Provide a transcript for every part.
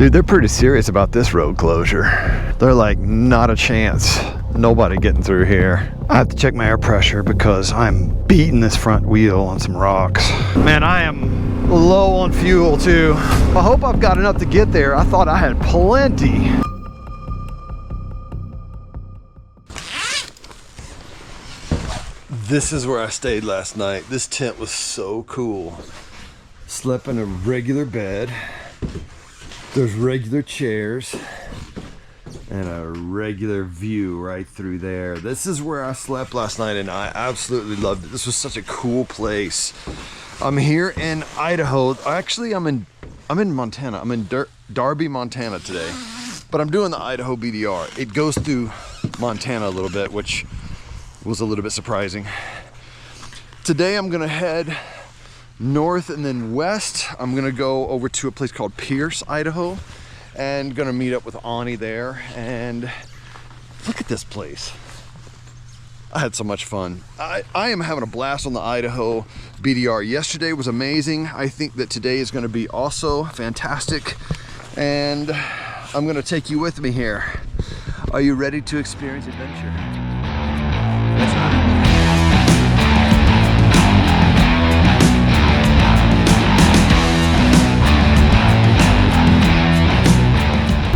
Dude, they're pretty serious about this road closure. They're like, not a chance. Nobody getting through here. I have to check my air pressure because I'm beating this front wheel on some rocks. Man, I am low on fuel too. I hope I've got enough to get there. I thought I had plenty. This is where I stayed last night. This tent was so cool. Slept in a regular bed. There's regular chairs and a regular view right through there. This is where I slept last night and I absolutely loved it. This was such a cool place. I'm here in Idaho. Actually, I'm in Montana. I'm in Darby, Montana today. But I'm doing the Idaho BDR. It goes through Montana a little bit, which was a little bit surprising. Today I'm gonna head north and then west. I'm gonna go over to a place called Pierce, Idaho, and gonna meet up with Auny there. And look at this place. I had so much fun. I am having a blast on the Idaho BDR. Yesterday was amazing. I think that today is gonna be also fantastic. And I'm gonna take you with me here. Are you ready to experience adventure? Let's ride.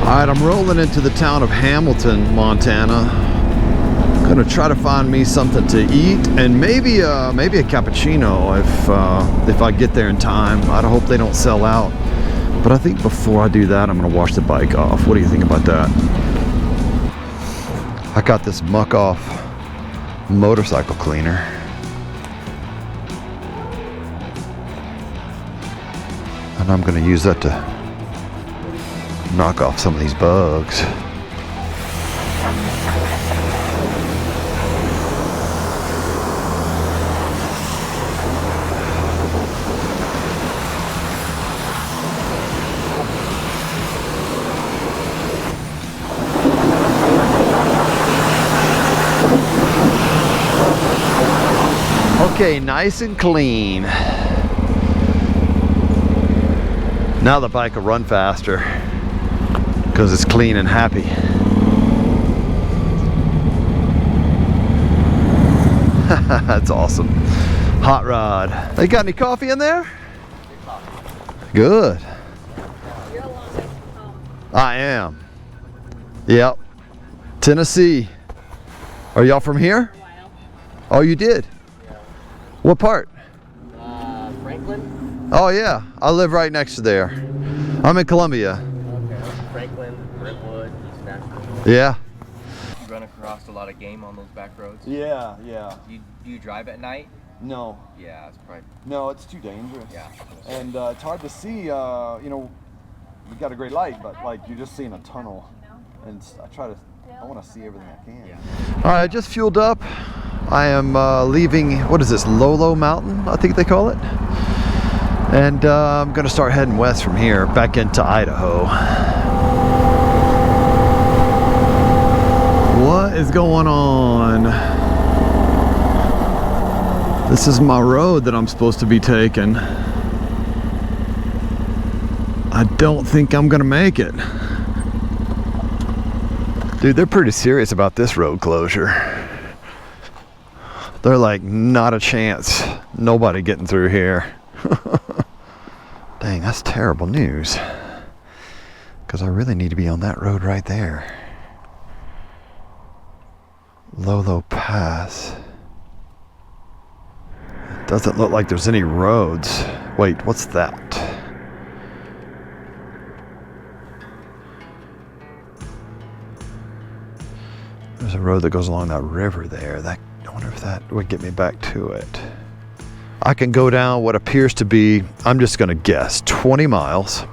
All right, I'm rolling into the town of Hamilton, Montana. Gonna try to find me something to eat and maybe a cappuccino if I get there in time. I hope they don't sell out. But I think before I do that, I'm gonna wash the bike off. What do you think about that? I got this muck off motorcycle cleaner. And I'm gonna use that to knock off some of these bugs. Okay, nice and clean. Now the bike will run faster because it's clean and happy. That's awesome. Hot rod. They got any coffee in there? Good. I am. Yep. Tennessee. Are y'all from here? Oh, you did? What part? Franklin. Oh yeah, I live right next to there. I'm in Columbia. Okay, Franklin, Brentwood, East Nashville. Yeah. You run across a lot of game on those back roads? Yeah. Do you drive at night? No. Yeah, it's probably... No, it's too dangerous. Yeah. And it's hard to see, you know, we got a great light, but like you're just seeing a tunnel. And I want to see everything I can. Yeah. All right, I just fueled up. I am leaving, what is this, Lolo Mountain, I think they call it. And I'm gonna start heading west from here, back into Idaho. What is going on? This is my road that I'm supposed to be taking. I don't think I'm gonna make it. Dude, they're pretty serious about this road closure. They're like, not a chance. Nobody getting through here. Dang, that's terrible news. Because I really need to be on that road right there. Lolo Pass. It doesn't look like there's any roads. Wait, what's that? There's a road that goes along that river there. I wonder if that would get me back to it. I can go down what appears to be, I'm just gonna guess, 20 miles.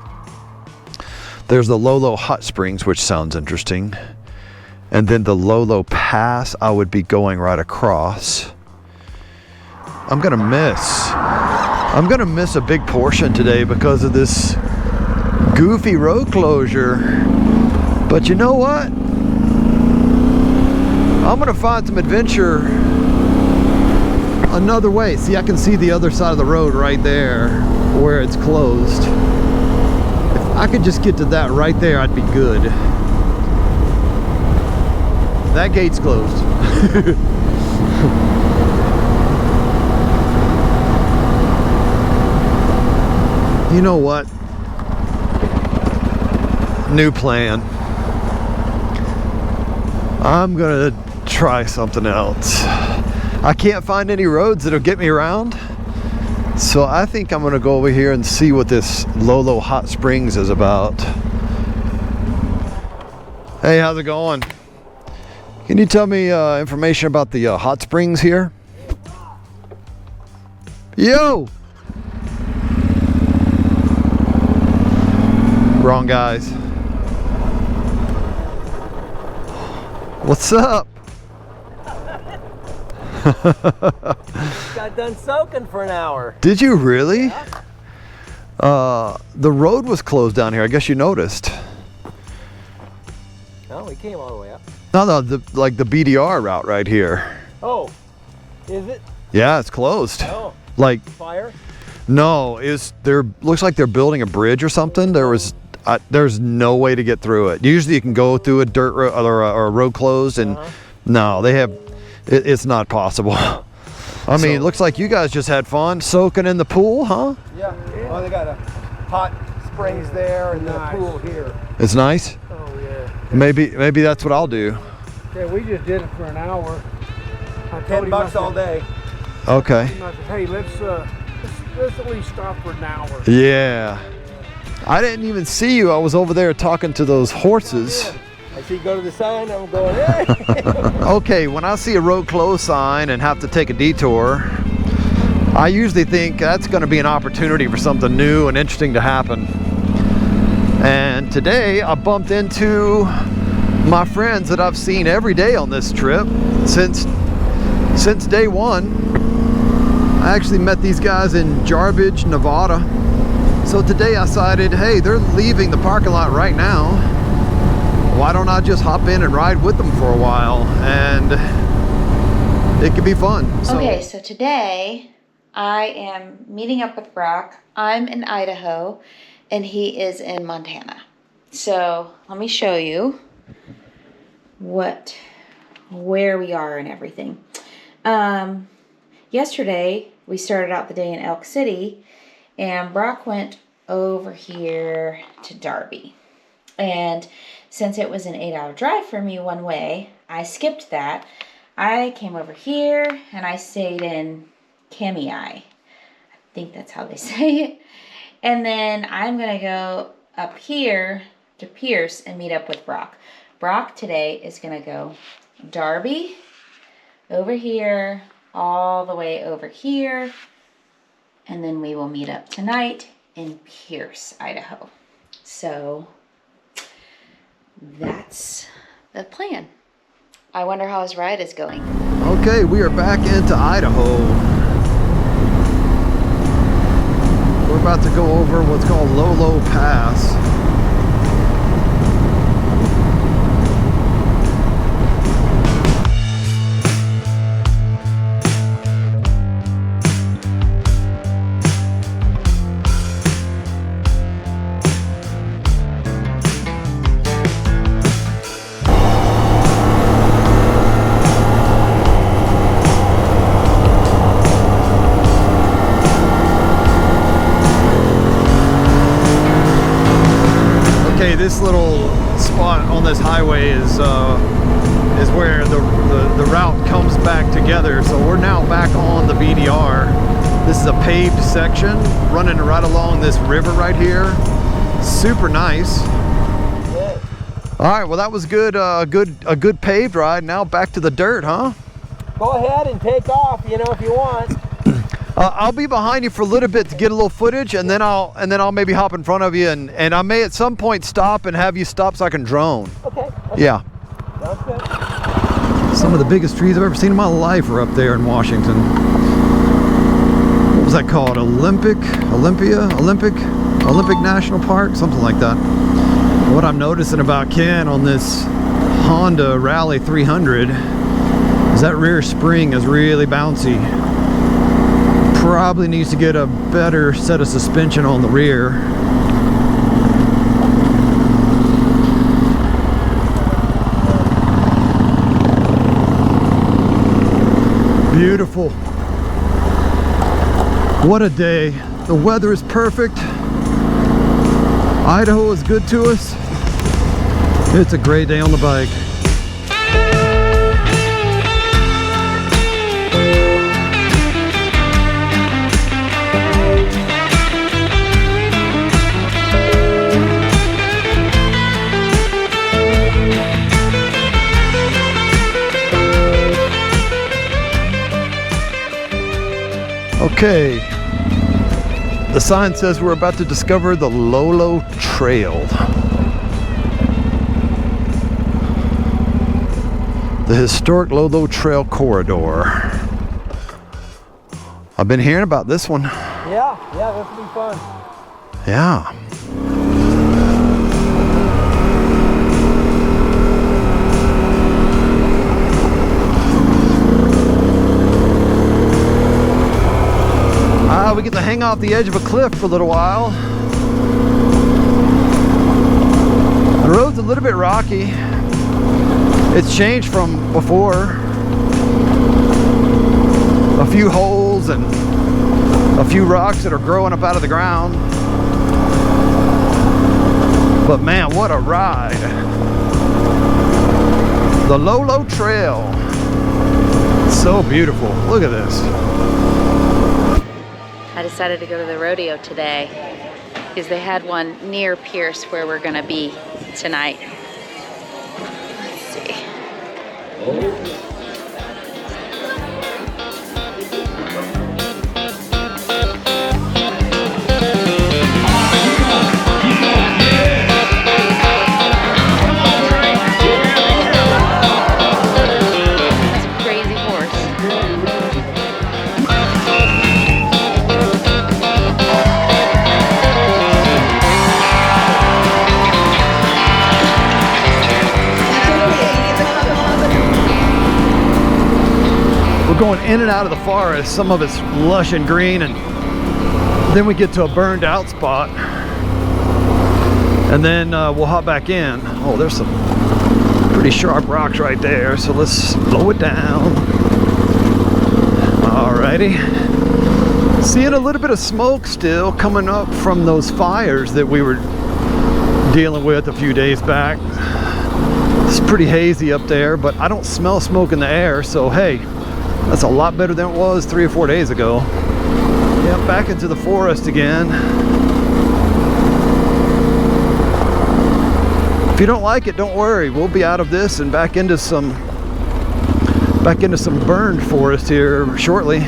There's the Lolo Hot Springs, which sounds interesting. And then the Lolo Pass, I would be going right across. I'm gonna miss a big portion today because of this goofy road closure. But you know what? I'm gonna find some adventure another way. See, I can see the other side of the road right there where it's closed. I could just get to that right there, I'd be good. That gate's closed. You know what? New plan. I'm gonna try something else. I can't find any roads that'll get me around, so I think I'm gonna go over here and see what this Lolo Hot Springs is about. Hey, how's it going? Can you tell me information about the hot springs here? Yo! Wrong guys. What's up? Got done soaking for an hour. Did you really? Yeah. The road was closed down here. I guess you noticed. No, we came all the way up. No, like the BDR route right here. Oh, is it? Yeah, it's closed. Oh. Like Fire? no, looks like they're building a bridge or something. There's no way to get through it. Usually you can go through a dirt road or a road closed, and no, they have. It's not possible. I mean, it looks like you guys just had fun soaking in the pool, huh? Yeah. Oh, they got a hot springs there and the pool here. It's nice. Oh yeah. Maybe that's what I'll do. Yeah, we just did it for an hour. I told him, $10 all day. Okay. I said, hey, let's at least stop for an hour. Yeah. I didn't even see you. I was over there talking to those horses. I see you go to the sign, I'm going, hey! Okay, when I see a road closed sign and have to take a detour, I usually think that's going to be an opportunity for something new and interesting to happen. And today I bumped into my friends that I've seen every day on this trip since day one. I actually met these guys in Jarbidge, Nevada. So today I decided, hey, they're leaving the parking lot right now. Why don't I just hop in and ride with them for a while, and it could be fun. Okay, so today I am meeting up with Brock. I'm in Idaho and he is in Montana. So let me show you where we are and everything. Yesterday we started out the day in Elk City, and Brock went over here to Darby. And since it was an 8-hour drive for me one way, I skipped that. I came over here and I stayed in Kamei. I think that's how they say it. And then I'm going to go up here to Pierce and meet up with Brock. Brock today is going to go Darby, over here, all the way over here. And then we will meet up tonight in Pierce, Idaho. So that's the plan. I wonder how his ride is going. Okay, we are back into Idaho. We're about to go over what's called Lolo Pass. This little spot on this highway is where the route comes back together. So we're now back on the BDR. This is a paved section running right along this river right here. Super nice. All right, well that was good. A good paved ride. Now back to the dirt, huh? Go ahead and take off, if you want. I'll be behind you for a little bit to get a little footage, and then I'll maybe hop in front of you, and I may at some point stop and have you stop so I can drone. Okay. Yeah. Sounds good. Some of the biggest trees I've ever seen in my life are up there in Washington. What was that called? Olympic National Park? Something like that. What I'm noticing about Ken on this Honda Rally 300 is that rear spring is really bouncy. Probably needs to get a better set of suspension on the rear. beautiful. What a day. The weather is perfect. Idaho is good to us. It's a great day on the bike. Okay, the sign says we're about to discover the Lolo Trail. The historic Lolo Trail corridor. I've been hearing about this one. Yeah, this will be fun. Yeah. We get to hang off the edge of a cliff for a little while. The road's a little bit rocky. It's changed from before. A few holes and a few rocks that are growing up out of the ground. But man, what a ride. The Lolo Trail. So beautiful. Look at this. I decided to go to the rodeo today because they had one near Pierce where we're gonna be tonight. Let's see. That's a crazy horse. Going in and out of the forest. Some of it's lush and green, and then we get to a burned out spot, and then we'll hop back in. Oh, there's some pretty sharp rocks right there, so let's slow it down. Alrighty, seeing a little bit of smoke still coming up from those fires that we were dealing with a few days back. It's pretty hazy up there, but I don't smell smoke in the air, so hey, that's a lot better than it was 3 or 4 days ago. Yeah, back into the forest again. If you don't like it, don't worry. We'll be out of this and back into some burned forest here shortly.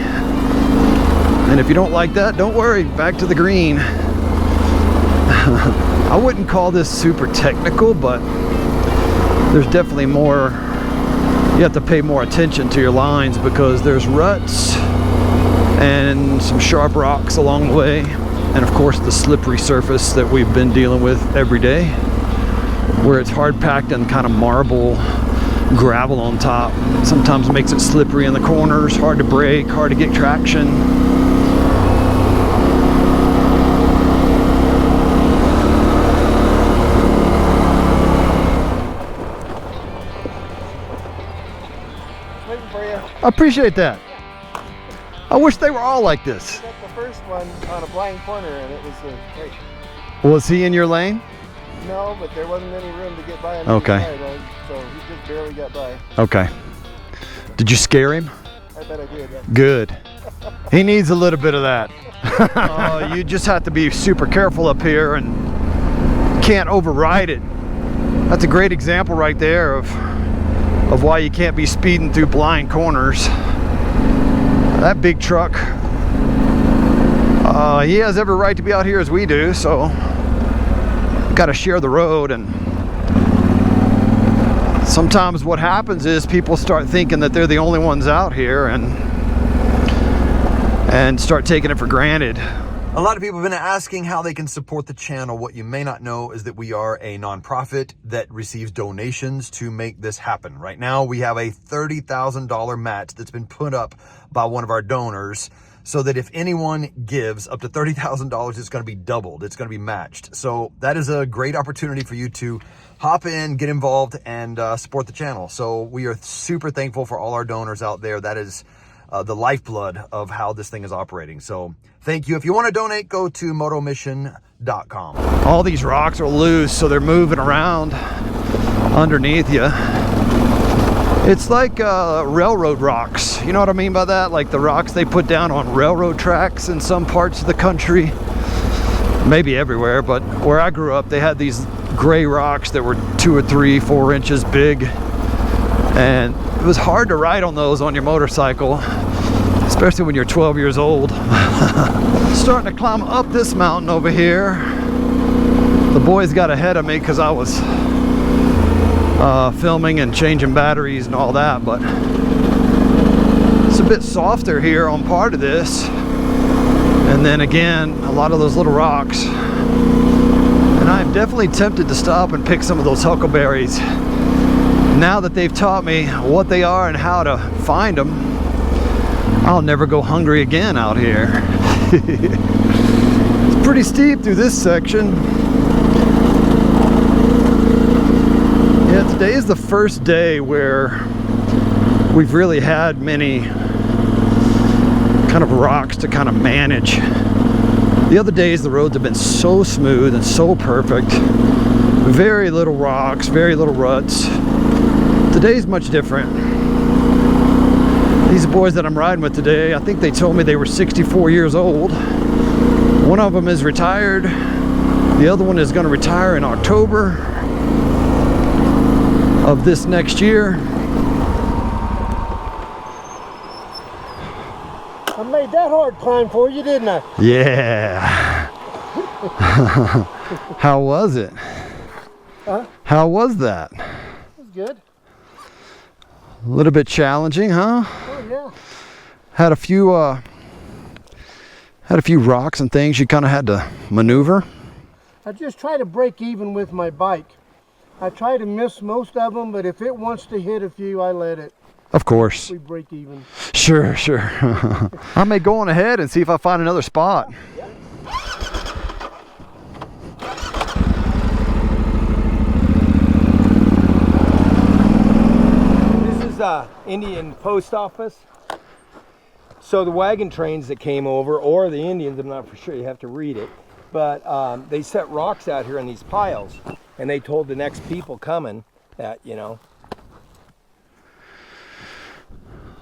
And if you don't like that, don't worry. Back to the green. I wouldn't call this super technical, but there's definitely more. You have to pay more attention to your lines because there's ruts and some sharp rocks along the way, and of course the slippery surface that we've been dealing with every day, where it's hard packed and kind of marble gravel on top. Sometimes makes it slippery in the corners, hard to brake, hard to get traction. I appreciate that. I wish they were all like this. Got the first one on a blind corner, and it was great. Was he in your lane? No, but there wasn't any room to get by on Okay. the side, so he just barely got by. Okay. Did you scare him? I bet I did. Yeah. Good. He needs a little bit of that. You just have to be super careful up here and can't override it. That's a great example right there of why you can't be speeding through blind corners. That big truck, he has every right to be out here as we do, so got to share the road. And sometimes what happens is people start thinking that they're the only ones out here and start taking it for granted. A lot of people have been asking how they can support the channel. What you may not know is that we are a nonprofit that receives donations to make this happen. Right now, we have a $30,000 match that's been put up by one of our donors, so that if anyone gives up to $30,000, it's going to be doubled. It's going to be matched. So that is a great opportunity for you to hop in, get involved, and support the channel. So we are super thankful for all our donors out there. That is the lifeblood of how this thing is operating. So thank you. If you want to donate, go to motomission.com. All these rocks are loose, so they're moving around underneath you. It's like railroad rocks. You know what I mean by that? Like the rocks they put down on railroad tracks in some parts of the country. Maybe everywhere, but where I grew up, they had these gray rocks that were 2 or 3, 4 inches big. And it was hard to ride on those on your motorcycle, especially when you're 12 years old. Starting to climb up this mountain over here. The boys got ahead of me because I was filming and changing batteries and all that, but it's a bit softer here on part of this, and then again a lot of those little rocks, and I'm definitely tempted to stop and pick some of those huckleberries now that they've taught me what they are and how to find them. I'll never go hungry again out here. It's pretty steep through this section. Yeah, today is the first day where we've really had many kind of rocks to kind of manage. The other days the roads have been so smooth and so perfect. Very little rocks, very little ruts. Today's much different. These boys that I'm riding with today, I think they told me they were 64 years old. One of them is retired. The other one is going to retire in October of this next year. I made that hard climb for you, didn't I? Yeah. How was it? Huh? How was that? It was good. A little bit challenging, huh? Oh yeah. Had a few rocks and things you kind of had to maneuver. I just try to break even with my bike. I try to miss most of them, but if it wants to hit a few, I let it. Of course. We break even. Sure, sure. I may go on ahead and see if I find another spot. This is Indian post office. So the wagon trains that came over, or the Indians, I'm not for sure, you have to read it, but they set rocks out here in these piles, and they told the next people coming that, you know.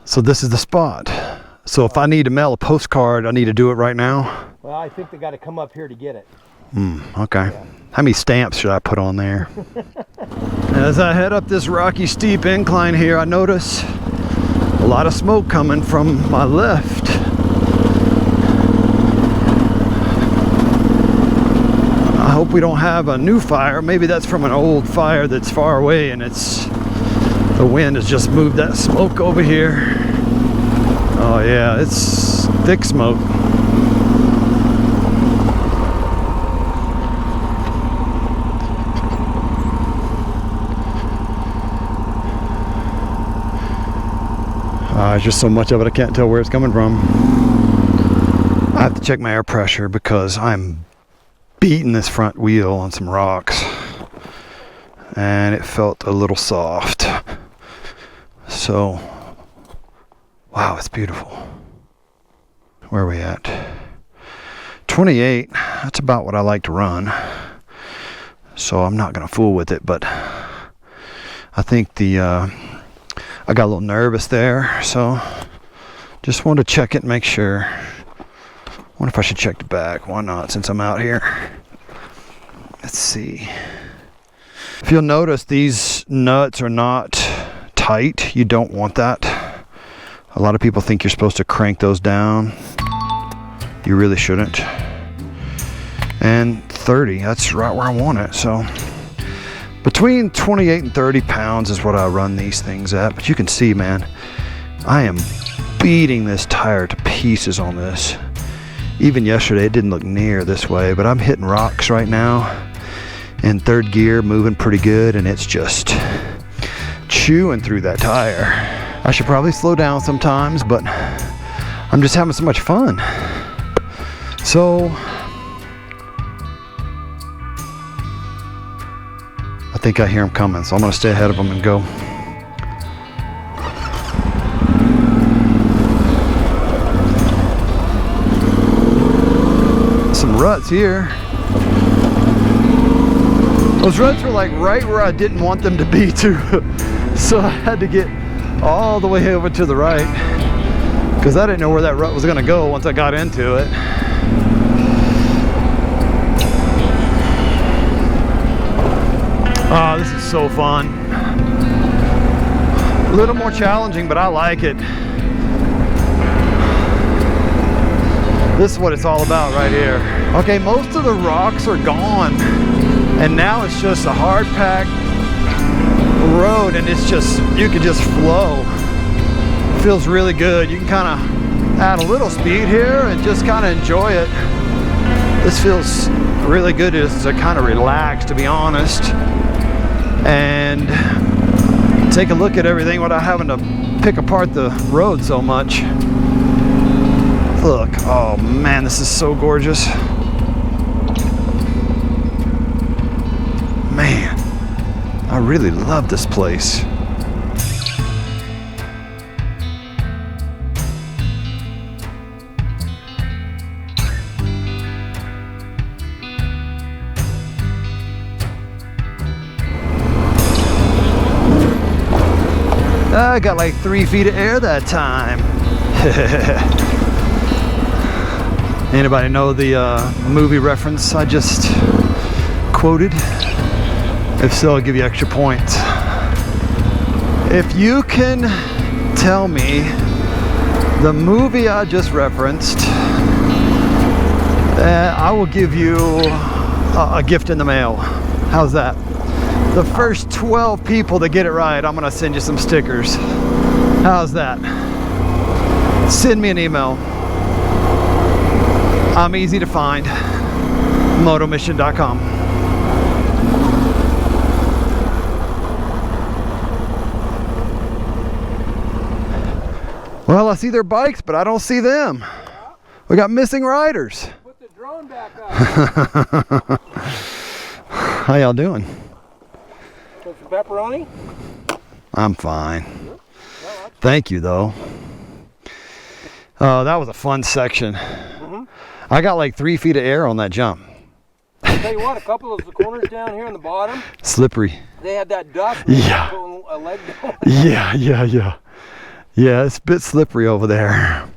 So this is the spot. So if I need to mail a postcard, I need to do it right now? Well, I think they got to come up here to get it. Okay. Yeah. How many stamps should I put on there? As I head up this rocky, steep incline here, I notice a lot of smoke coming from my left. I hope we don't have a new fire. Maybe that's from an old fire that's far away and the wind has just moved that smoke over here. Oh yeah, it's thick smoke. There's just so much of it I can't tell where it's coming from. I have to check my air pressure because I'm beating this front wheel on some rocks and it felt a little soft. So, wow, it's beautiful. Where are we at? 28, that's about what I like to run. So I'm not gonna fool with it, but I think I got a little nervous there, so just wanted to check it and make sure. Wonder if I should check the back. Why not, since I'm out here? Let's see. If you'll notice, these nuts are not tight. You don't want that. A lot of people think you're supposed to crank those down. You really shouldn't. And 30, that's right where I want it. So between 28 and 30 pounds is what I run these things at. But you can see, man, I am beating this tire to pieces on this. Even yesterday, it didn't look near this way, but I'm hitting rocks right now in third gear, moving pretty good, and it's just chewing through that tire. I should probably slow down sometimes, but I'm just having so much fun. So I think I hear them coming, so I'm gonna stay ahead of them and go. here. Those ruts were like right where I didn't want them to be too. So I had to get all the way over to the right because I didn't know where that rut was gonna go once I got into it. Oh, this is so fun. A little more challenging, but I like it. This is what it's all about right here. Okay, most of the rocks are gone, and now it's just a hard packed road, and it's just, you can just flow. It feels really good. You can kind of add a little speed here and just kind of enjoy it. This feels really good to kind of relax, to be honest, and take a look at everything without having to pick apart the road so much. Look, oh man, this is so gorgeous. Man, I really love this place. I got like 3 feet of air that time. Anybody know the movie reference I just quoted? If so, I'll give you extra points. If you can tell me the movie I just referenced, I will give you a gift in the mail. How's that? The first 12 people that get it right, I'm gonna send you some stickers. How's that? Send me an email. I'm easy to find. motomission.com. Well, I see their bikes, but I don't see them. We got missing riders. Put the drone back up. How y'all doing? So some pepperoni? I'm fine. Thank you, though. Oh, that was a fun section. I got like 3 feet of air on that jump. I'll tell you what, a couple of the corners down here on the bottom, Slippery. they had that dust. Yeah. Putting a leg down. Yeah. Yeah, it's a bit slippery over there.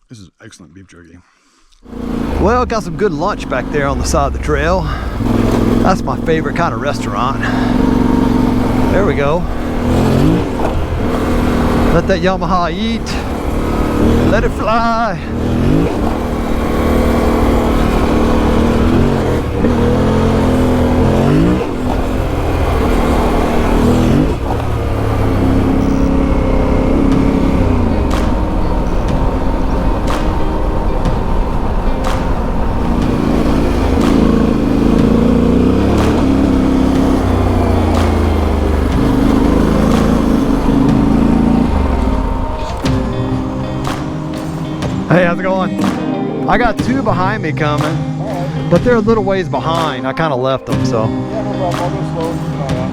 This is excellent beef jerky. Well, got some good lunch back there on the side of the trail. That's my favorite kind of restaurant. There we go. Let that Yamaha eat. Let it fly. Hey, how's it going? I got 2 behind me coming, but they're a little ways behind. I kind of left them, so.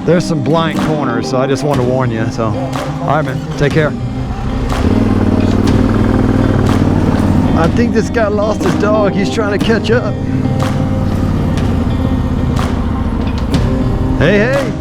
There's some blind corners, so I just wanted to warn you. So, all right, man, take care. I think this guy lost his dog. He's trying to catch up. Hey.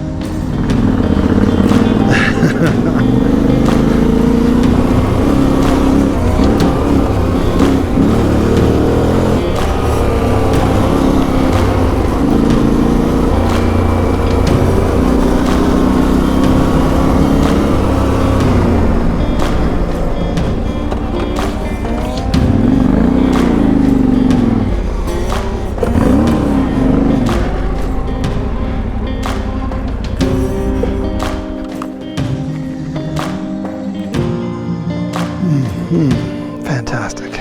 Fantastic.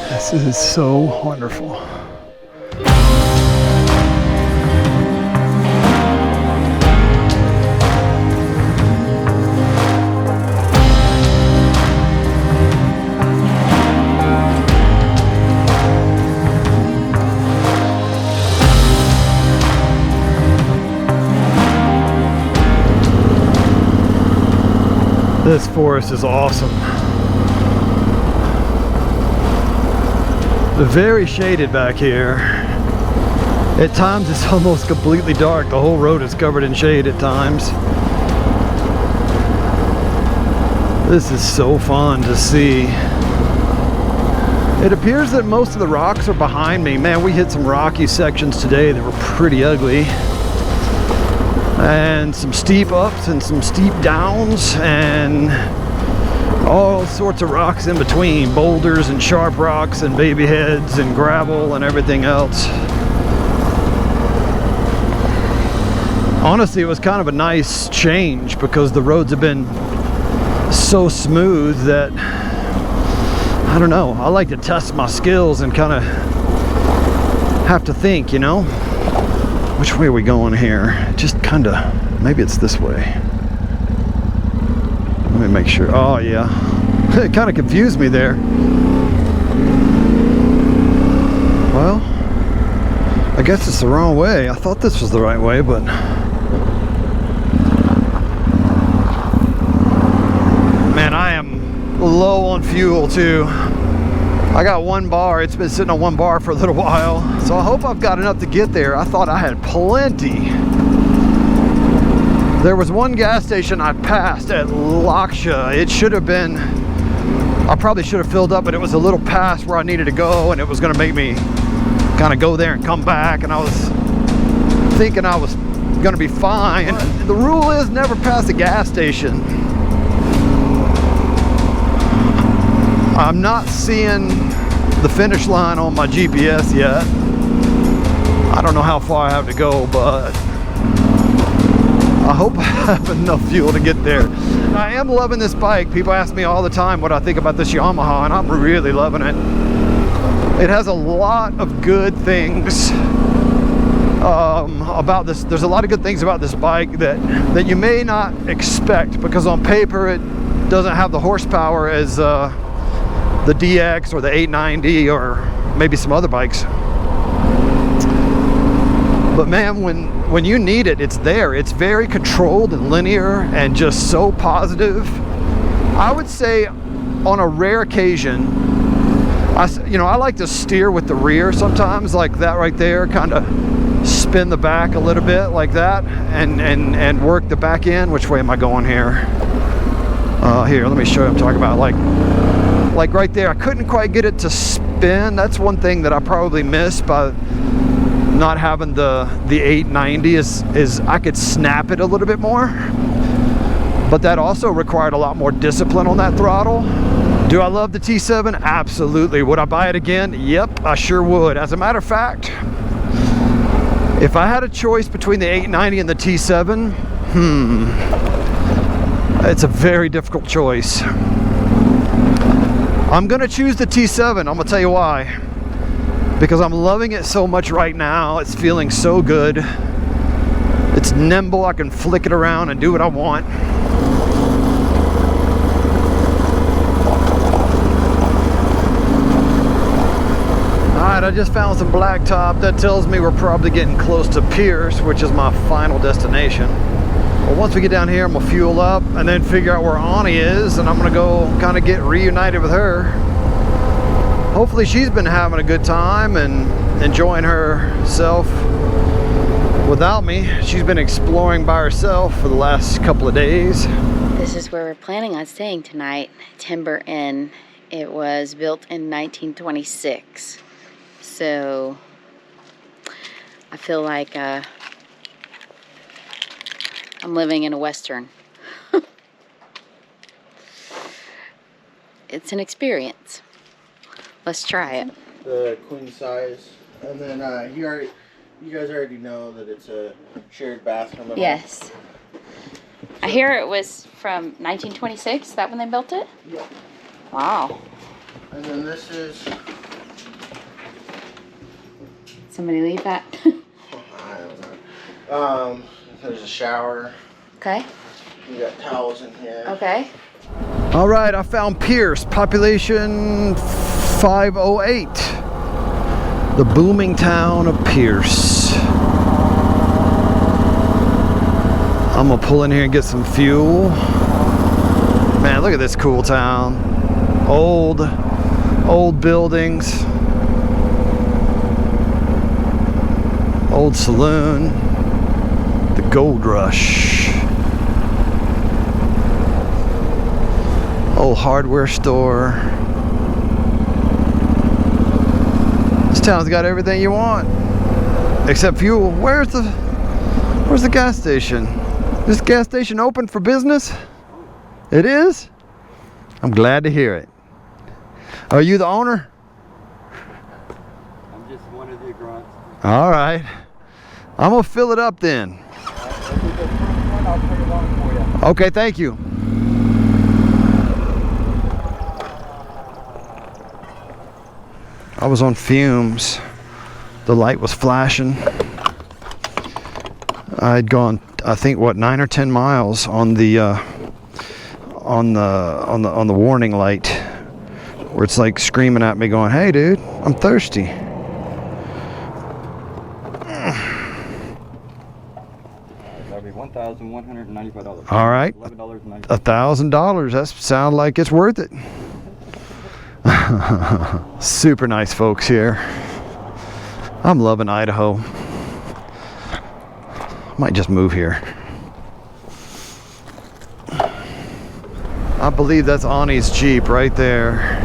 This is so wonderful. This forest is awesome. Very shaded back here. At times it's almost completely dark. The whole road is covered in shade at times. This is so fun to see. It appears that most of the rocks are behind me. Man, we hit some rocky sections today that were pretty ugly. And some steep ups and some steep downs and all sorts of rocks in between. Boulders and sharp rocks and baby heads and gravel and everything else. Honestly, it was kind of a nice change because the roads have been so smooth that, I don't know, I like to test my skills and kind of have to think, you know, which way are we going here? Just kind of, maybe it's this way. Let me make sure. Oh yeah, it kind of confused me there. Well, I guess it's the wrong way. I thought this was the right way, but man, I am low on fuel too. I got 1 bar. It's been sitting on 1 bar for a little while, so I hope I've got enough to get there. I thought I had plenty. There was one gas station I passed at Laksha. It should have been, I probably should have filled up, but it was a little past where I needed to go, and it was going to make me kind of go there and come back, and I was thinking I was going to be fine. And the rule is never pass a gas station. I'm not seeing the finish line on my GPS yet. I don't know how far I have to go, but I hope I have enough fuel to get there. I am loving this bike. People ask me all the time what I think about this Yamaha, and I'm really loving it. It has a lot of good things about this. There's a lot of good things about this bike that you may not expect, because on paper it doesn't have the horsepower as the DX or the 890 or maybe some other bikes. But man, when you need it, it's there. It's very controlled and linear and just so positive. I would say on a rare occasion, I like to steer with the rear sometimes, like that right there, kind of spin the back a little bit like that and work the back end. Which way am I going here? Here, let me show you what I'm talking about. Like right there, I couldn't quite get it to spin. That's one thing that I probably missed by not having the 890 is I could snap it a little bit more, but that also required a lot more discipline on that throttle. Do I love the T7? Absolutely. Would I buy it again? Yep, I sure would. As a matter of fact, if I had a choice between the 890 and the T7, it's a very difficult choice. I'm gonna choose the T7. I'm gonna tell you why. Because I'm loving it so much right now. It's feeling so good. It's nimble. I can flick it around and do what I want. Alright, I just found some blacktop. That tells me we're probably getting close to Pierce, which is my final destination. Well, once we get down here, I'm gonna fuel up and then figure out where Auny is, and I'm gonna go kind of get reunited with her. Hopefully she's been having a good time and enjoying herself without me. She's been exploring by herself for the last couple of days. This is where we're planning on staying tonight, Timber Inn. It was built in 1926. So I feel like I'm living in a Western. It's an experience. Let's try it. The queen size, and then you guys already know that it's a shared bathroom. Yes. I hear it was from 1926. Is that when they built it? Yeah. Wow. And then this is. Somebody leave that. I don't know. There's a shower. Okay. You got towels in here. Okay. All right, I found Pierce, population 508, the booming town of Pierce. I'm gonna pull in here and get some fuel. Man, look at this cool town. Old buildings. Old saloon. The Gold Rush. Old hardware store. This town's got everything you want. Except fuel. Where's the gas station? Is this gas station open for business? It is? I'm glad to hear it. Are you the owner? I'm just one of the grunts. All right. I'm gonna fill it up then. Okay, thank you. I was on fumes. The light was flashing. I'd gone, I think, what, 9 or 10 miles on the warning light, where it's like screaming at me, going, "Hey, dude, I'm thirsty." That'd be $1,195. All right, $11.95. $1,000. That sounds like it's worth it. Super nice folks here. I'm loving Idaho. Might just move here. I believe that's Auny's Jeep right there.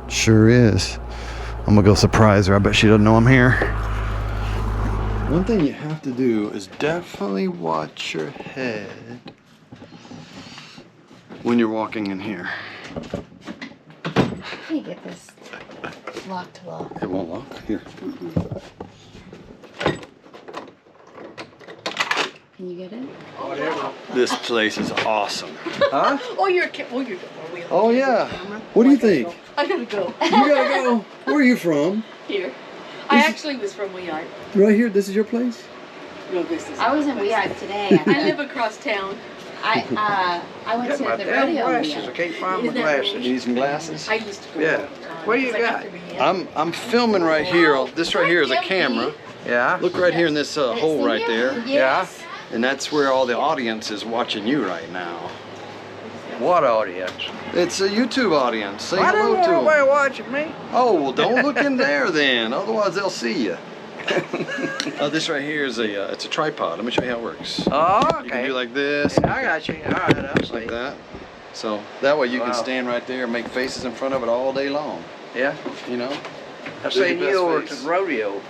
Sure is. I'm gonna go surprise her. I bet she doesn't know I'm here. One thing you have to do is definitely watch your head when you're walking in here. How do you get this lock to lock? It won't lock. Here. Can you get it? This place is awesome. Huh? Oh, you're Oh yeah. What do you think? I gotta go. You gotta go. Where are you from? Here. I actually was from Weeyard. Right here. This is your place? No, this is. I was in Weeyard today. I live across town. I went to the rodeo. Glasses. I can't find my Isn't that glasses. You need some glasses? I used to go. Yeah. all the time. What do you It's like got? after me. I'm filming right here. This right here is a camera. Yeah. Look right here in this hole right there. Yes. And that's where all the audience is watching you right now. What audience? It's a YouTube audience. Say I don't hello to want nobody them. watching me. Oh, well, don't look in there then. Otherwise, they'll see you. This right here is it's a tripod. Let me show you how it works. Oh, okay. You can do like this. Yeah, I got you. All right, I'll see. Like that. So that way you can Wow. stand right there and make faces in front of it all day long. Yeah. You know? I've Do your seen best you over face. at the rodeo.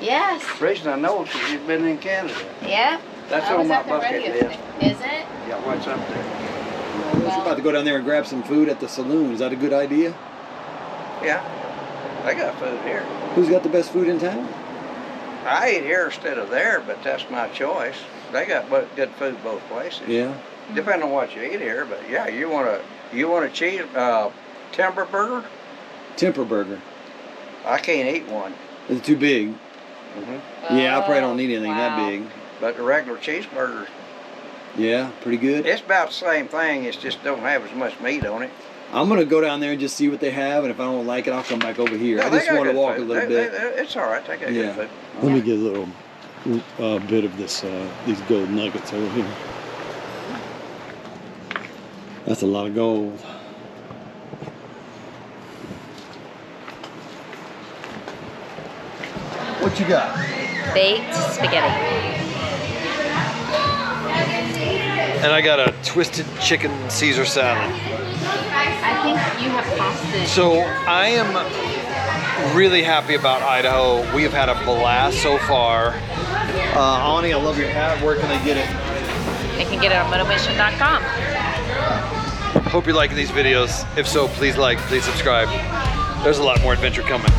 Yes. The reason I know is because you've been in Canada. Yep. That's I on was my at the bucket rodeo list. today. Is it? Yeah, what's up there? We're about to go down there and grab some food at the saloon. Is that a good idea? Yeah. I got food here. Who's got the best food in town? I eat here instead of there, but that's my choice. They got good food both places. Yeah. Depending on what you eat here, but yeah, you want a cheese timber burger? Temper burger. I can't eat one. Is it too big? Yeah, I probably don't need anything that Wow. big. But the regular cheeseburger, Yeah, pretty good. it's about the same thing. It just don't have as much meat on it. I'm gonna go down there and just see what they have, and if I don't like it, I'll come back over here. Yeah, I they just got want to good walk food. a little bit. It's all right. They got Yeah. good food. Let me get a little bit of this, these gold nuggets over here. That's a lot of gold. What you got? Baked spaghetti. And I got a twisted chicken Caesar salad. I think you have pasta. So I am really happy about Idaho. We have had a blast so far. Auny, I love your hat. Where can they get it? They can get it on motomission.com. Hope you're liking these videos. If so, please like, please subscribe. There's a lot more adventure coming.